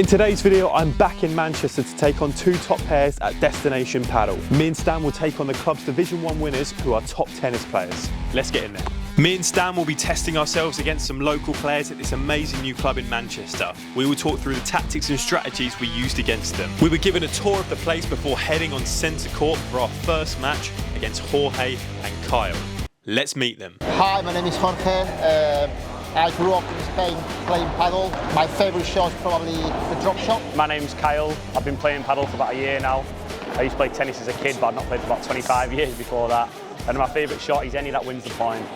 In today's video, I'm back in Manchester to take on two top pairs at Destination Padel. Me and Stan will take on the club's Division 1 winners who are top tennis players. Let's get in there. Me and Stan will be testing ourselves against some local players at this amazing new club in Manchester. We will talk through the tactics and strategies we used against them. We were given a tour of the place before heading on centre court for our first match against Jorge and Kyle. Let's meet them. Hi, my name is Jorge. I grew up in Spain playing paddle. My favourite shot is probably the drop shot. My name's Kyle. I've been playing paddle for about a year now. I used to play tennis as a kid, but I've not played for about 25 years before that. And my favourite shot is any that wins the point.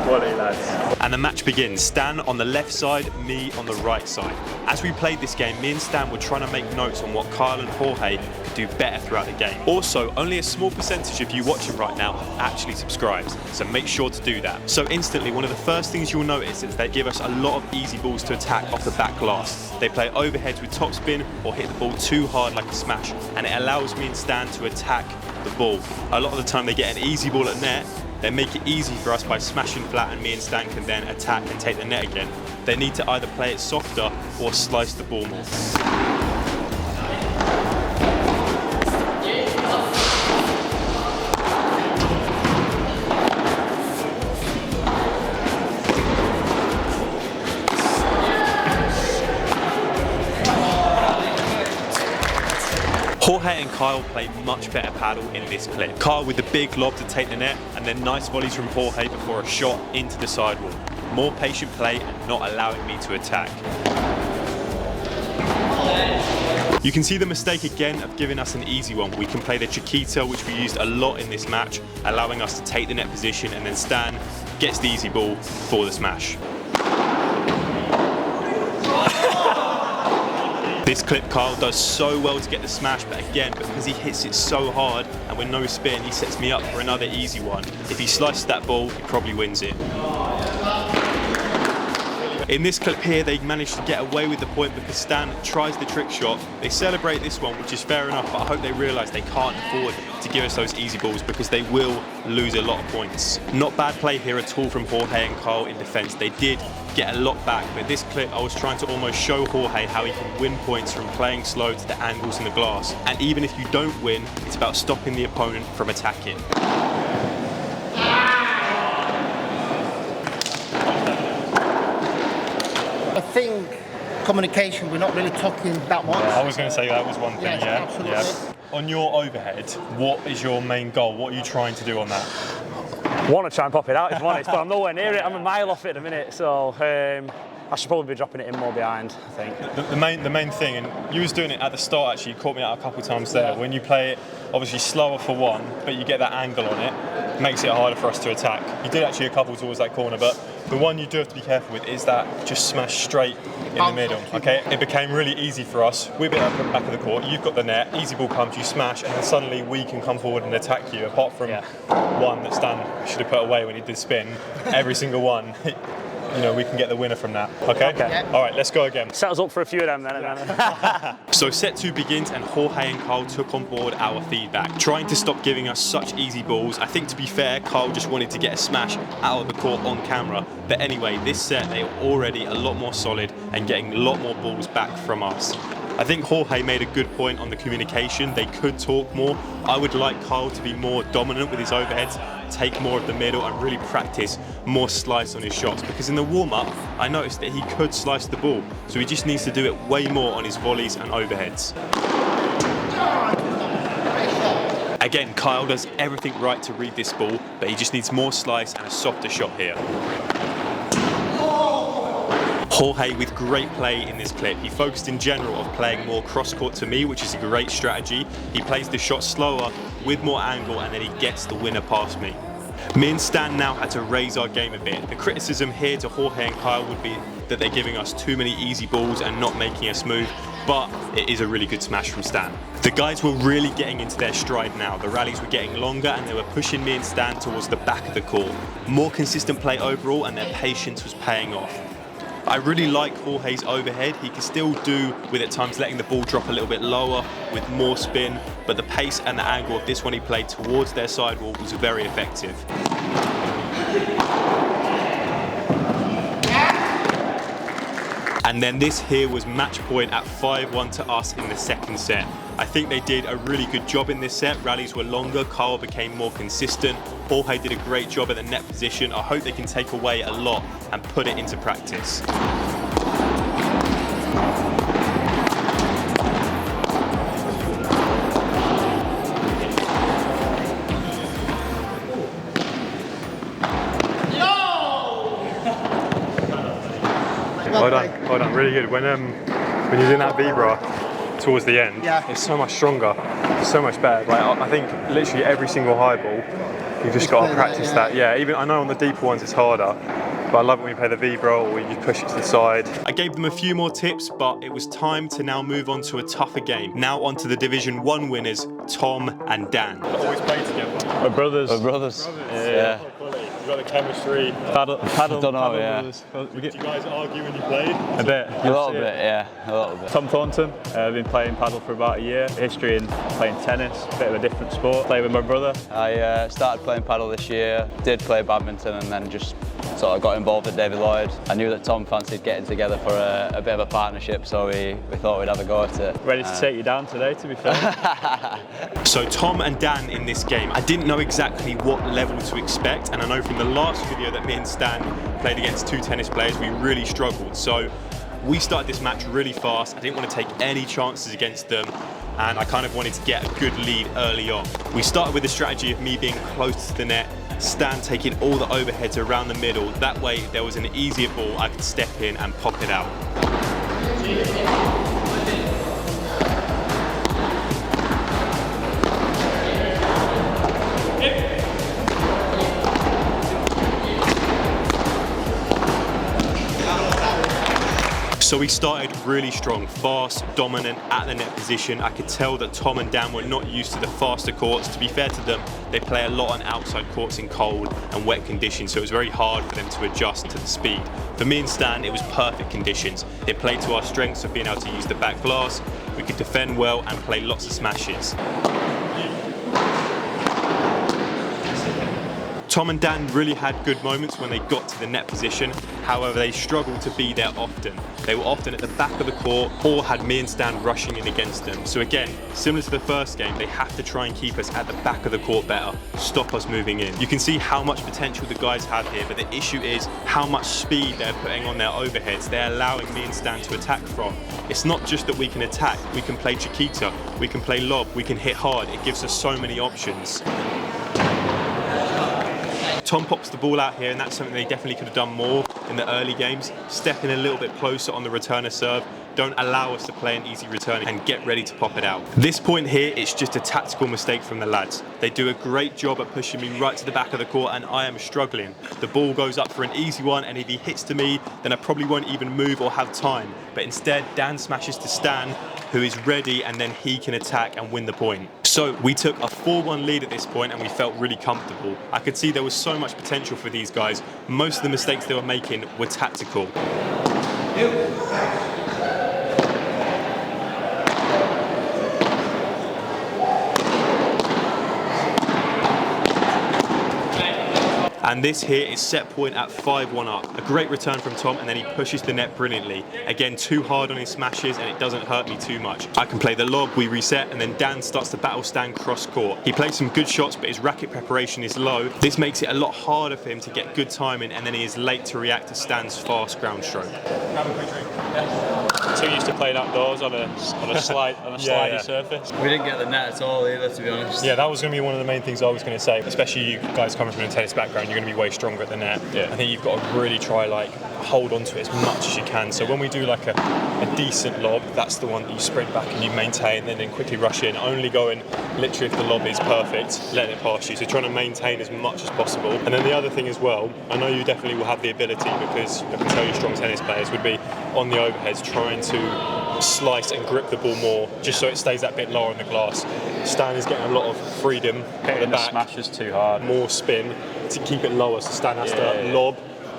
Quality, lads. And the match begins. Stan on the left side, me on the right side. As we played this game, me and Stan were trying to make notes on what Kyle and Jorge could do better throughout the game. Also, only a small percentage of you watching right now actually subscribes, so make sure to do that. So instantly, one of the first things you'll notice is they give us a lot of easy balls to attack off the back glass. They play overheads with topspin or hit the ball too hard like a smash, and it allows me and Stan to attack the ball. A lot of the time they get an easy ball at net, they make it easy for us by smashing flat, and me and Stan can then attack and take the net again. They need to either play it softer or slice the ball more. Jorge and Kyle played much better paddle in this clip. Kyle with the big lob to take the net, and then nice volleys from Jorge before a shot into the sidewall. More patient play and not allowing me to attack. You can see the mistake again of giving us an easy one. We can play the Chiquita, which we used a lot in this match, allowing us to take the net position, and then Stan gets the easy ball for the smash. This clip, Kyle does so well to get the smash, but again, because he hits it so hard and with no spin, he sets me up for another easy one. If he slices that ball, he probably wins it. In this clip here, they managed to get away with the point because Stan tries the trick shot. They celebrate this one, which is fair enough, but I hope they realise they can't afford to give us those easy balls because they will lose a lot of points. Not bad play here at all from Jorge and Kyle in defence. They did get a lot back, but this clip I was trying to almost show Jorge how he can win points from playing slow to the angles in the glass. And even if you don't win, it's about stopping the opponent from attacking. I think communication, we're not really talking that much. I was going to say that was one thing, Yes, yeah. absolutely. Yeah. On your overhead, what is your main goal? What are you trying to do on that? I want to try and pop it out, if I'm honest, but I'm nowhere near it. I'm a mile off it at the minute, so I should probably be dropping it in more behind, I think. The main thing, and you was doing it at the start actually, you caught me out a couple of times there. When you play it, obviously slower for one, but you get that angle on it, makes it harder for us to attack. You did actually a couple towards that corner, but the one you do have to be careful with is that just smash straight in the middle, okay? It became really easy for us. We're a bit up the back of the court, you've got the net, easy ball comes, you smash, and then suddenly we can come forward and attack you, apart from one that Stan should have put away when he did spin. Every single one, you know, we can get the winner from that, okay? Yeah. All right, let's go again. Set us up for a few of them then. So set 2 begins and Jorge and Kyle took on board our feedback, trying to stop giving us such easy balls. I think to be fair, Kyle just wanted to get a smash out of the court on camera. But anyway, this set they were already a lot more solid and getting a lot more balls back from us. I think Jorge made a good point on the communication. They could talk more. I would like Kyle to be more dominant with his overheads, take more of the middle and really practice more slice on his shots, because in the warm-up I noticed that he could slice the ball, so he just needs to do it way more on his volleys and overheads. Again, Kyle does everything right to read this ball, but he just needs more slice and a softer shot here. Jorge with great play in this clip. He focused in general of playing more cross-court to me, which is a great strategy. He plays the shot slower with more angle and then he gets the winner past me. Me and Stan now had to raise our game a bit. The criticism here to Jorge and Kyle would be that they're giving us too many easy balls and not making us move, but it is a really good smash from Stan. The guys were really getting into their stride now. The rallies were getting longer and they were pushing me and Stan towards the back of the court. More consistent play overall and their patience was paying off. I really like Jorge's overhead. He can still do with at times letting the ball drop a little bit lower with more spin, but the pace and the angle of this one he played towards their sidewall was very effective. And then this here was match point at 5-1 to us in the second set. I think they did a really good job in this set. Rallies were longer, Carl became more consistent. Jorge did a great job at the net position. I hope they can take away a lot and put it into practice. Well done, really good. When you're doing that vibra towards the end, it's so much stronger, so much better. Like, I think literally every single high ball, you've just got to practice that. Yeah, even I know on the deeper ones it's harder, but I love it when you play the vibra or you push it to the side. I gave them a few more tips, but it was time to now move on to a tougher game. Now on to the Division 1 winners, Tom and Dan. Always play together. We're brothers. We're brothers. Yeah. You've got the chemistry. Paddle, Don't know, yeah. Do you guys argue when you played? A bit. A little bit, yeah. A little bit. Tom Thornton, I've been playing paddle for about a year. History in playing tennis, a bit of a different sport. Play with my brother. I started playing paddle this year, did play badminton and then just sort of got involved with David Lloyd. I knew that Tom fancied getting together for a bit of a partnership, so we thought we'd have a go at it. Ready to take you down today, to be fair. So Tom and Dan in this game, I didn't know exactly what level to expect, and I know from the last video that me and Stan played against two tennis players, we really struggled. So we started this match really fast. I didn't want to take any chances against them, and I kind of wanted to get a good lead early on. We started with the strategy of me being close to the net, Stan taking all the overheads around the middle. That way there was an easier ball, I could step in and pop it out. So we started really strong, fast, dominant, at the net position. I could tell that Tom and Dan were not used to the faster courts. To be fair to them, they play a lot on outside courts in cold and wet conditions, so it was very hard for them to adjust to the speed. For me and Stan, it was perfect conditions. They played to our strengths of being able to use the back glass. We could defend well and play lots of smashes. Tom and Dan really had good moments when they got to the net position. However, they struggled to be there often. They were often at the back of the court or had me and Stan rushing in against them. So again, similar to the first game, they have to try and keep us at the back of the court better, stop us moving in. You can see how much potential the guys have here, but the issue is how much speed they're putting on their overheads. They're allowing me and Stan to attack from. It's not just that we can attack, we can play Chiquita, we can play lob, we can hit hard. It gives us so many options. Tom pops the ball out here, and that's something they definitely could have done more in the early games. Step in a little bit closer on the returner serve. Don't allow us to play an easy return and get ready to pop it out. This point here, it's just a tactical mistake from the lads. They do a great job at pushing me right to the back of the court, and I am struggling. The ball goes up for an easy one, and if he hits to me, then I probably won't even move or have time. But instead, Dan smashes to Stan, who is ready, and then he can attack and win the point. So we took a 4-1 lead at this point, and we felt really comfortable. I could see there was so much potential for these guys. Most of the mistakes they were making were tactical. And this here is set point at 5-1 up. A great return from Tom, and then he pushes the net brilliantly. Again, too hard on his smashes, and it doesn't hurt me too much. I can play the lob, we reset, and then Dan starts to battle Stan cross court. He plays some good shots, but his racket preparation is low. This makes it a lot harder for him to get good timing, and then he is late to react to Stan's fast ground stroke. Too used to playing outdoors on a slidey surface. We didn't get the net at all either, to be honest. Yeah, that was going to be one of the main things I was going to say. Especially you guys coming from a tennis background, you're going to be way stronger at the net. Yeah. I think you've got to really try hold on to it as much as you can. So when we do a decent lob, that's the one that you sprint back and you maintain, and then quickly rush in. Only going literally if the lob is perfect, letting it pass you. So trying to maintain as much as possible. And then the other thing as well, I know you definitely will have the ability, because I can tell you strong tennis players would be on the overheads trying to slice and grip the ball more, just so it stays that bit lower on the glass. Stan is getting a lot of freedom at the back. Smashes too hard. More spin to keep it lower, so Stan has to lob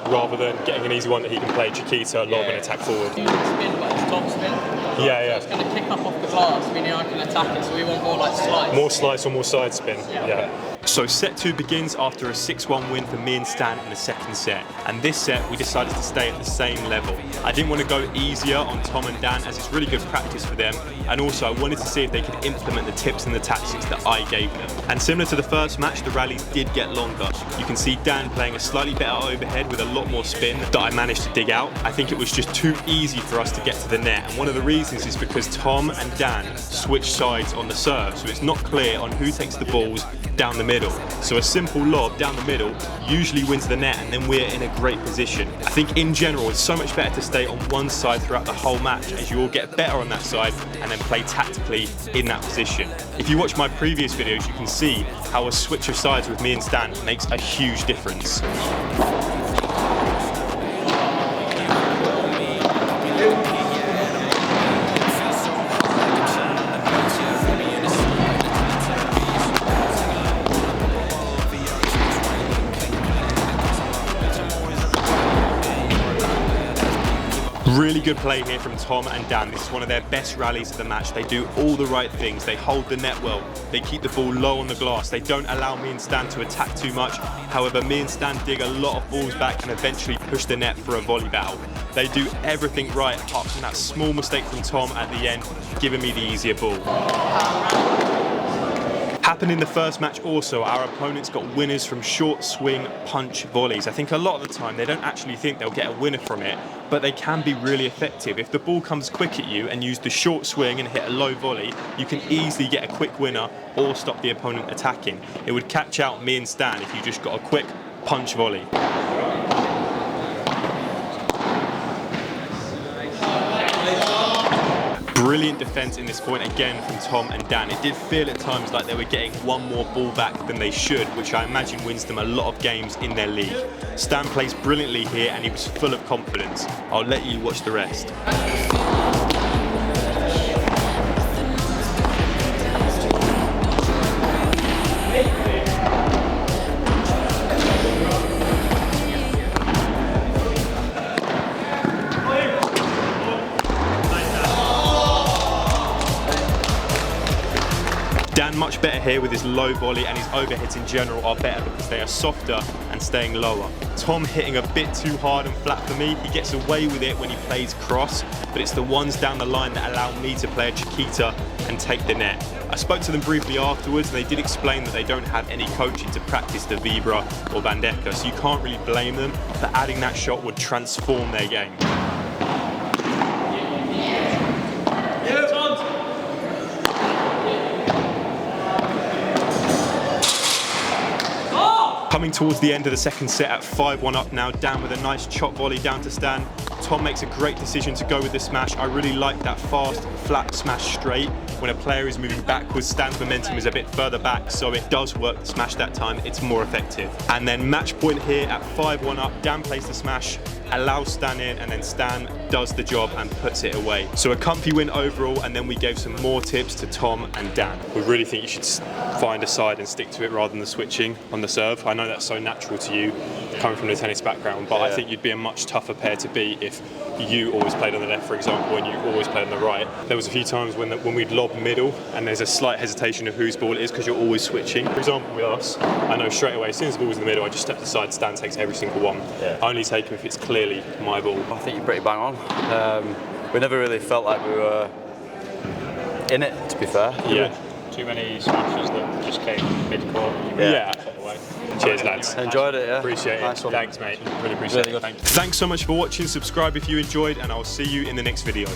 rather than getting an easy one that he can play Chiquita, lob and attack forward. Spin, but it's top spin. So it's going to kick up off the glass, meaning I can attack it, so we want more like slice. More slice or more side spin, yeah. So set 2 begins after a 6-1 win for me and Stan in the second set. And this set, we decided to stay at the same level. I didn't want to go easier on Tom and Dan as it's really good practice for them. And also I wanted to see if they could implement the tips and the tactics that I gave them. And similar to the first match, the rallies did get longer. You can see Dan playing a slightly better overhead with a lot more spin that I managed to dig out. I think it was just too easy for us to get to the net. And one of the reasons is because Tom and Dan switch sides on the serve. So it's not clear on who takes the balls down the middle. So a simple lob down the middle usually wins the net and then we're in a great position. I think in general it's so much better to stay on one side throughout the whole match as you all get better on that side and then play tactically in that position. If you watch my previous videos you can see how a switch of sides with me and Stan makes a huge difference. Really good play here from Tom and Dan. This is one of their best rallies of the match. They do all the right things. They hold the net well. They keep the ball low on the glass. They don't allow me and Stan to attack too much. However, me and Stan dig a lot of balls back and eventually push the net for a volley battle. They do everything right apart from that small mistake from Tom at the end, giving me the easier ball. Happened in the first match also, our opponents got winners from short swing punch volleys. I think a lot of the time they don't actually think they'll get a winner from it, but they can be really effective. If the ball comes quick at you and use the short swing and hit a low volley, you can easily get a quick winner or stop the opponent attacking. It would catch out me and Stan if you just got a quick punch volley. Brilliant defence in this point again from Tom and Dan. It did feel at times like they were getting one more ball back than they should, which I imagine wins them a lot of games in their league. Stan plays brilliantly here and he was full of confidence. I'll let you watch the rest. Dan much better here with his low volley, and his overheads in general are better because they are softer and staying lower. Tom hitting a bit too hard and flat for me. He gets away with it when he plays cross, but it's the ones down the line that allow me to play a Chiquita and take the net. I spoke to them briefly afterwards and they did explain that they don't have any coaching to practice the Vibra or Bandeja, so you can't really blame them, but adding that shot would transform their game. Coming towards the end of the second set at 5-1 up now, Dan with a nice chop volley down to Stan. Tom makes a great decision to go with the smash. I really like that fast, flat smash straight. When a player is moving backwards, Stan's momentum is a bit further back, so it does work. The smash that time, it's more effective. And then match point here at 5-1 up, Dan plays the smash, allows Stan in, and then Stan does the job and puts it away. So a comfy win overall, and then we gave some more tips to Tom and Dan. We really think you should find a side and stick to it rather than the switching on the serve. I know that's so natural to you coming from the tennis background, but I think you'd be a much tougher pair to beat if you always played on the left, for example, and you always played on the right. There was a few times when we'd lob middle and there's a slight hesitation of whose ball it is because you're always switching. For example, with us, I know straight away, as soon as the ball's in the middle, I just step aside, Stan takes every single one. I only take him if it's clearly my ball. I think you're pretty bang on. We never really felt like we were in it, to be fair. Yeah. Too many smashes that just came mid-court. Yeah. Cheers, lads. Enjoyed it, yeah. Appreciate it. Nice one. Thanks, mate. Really appreciate it. Really good. Thank you. Thanks so much for watching. Subscribe if you enjoyed, and I'll see you in the next video.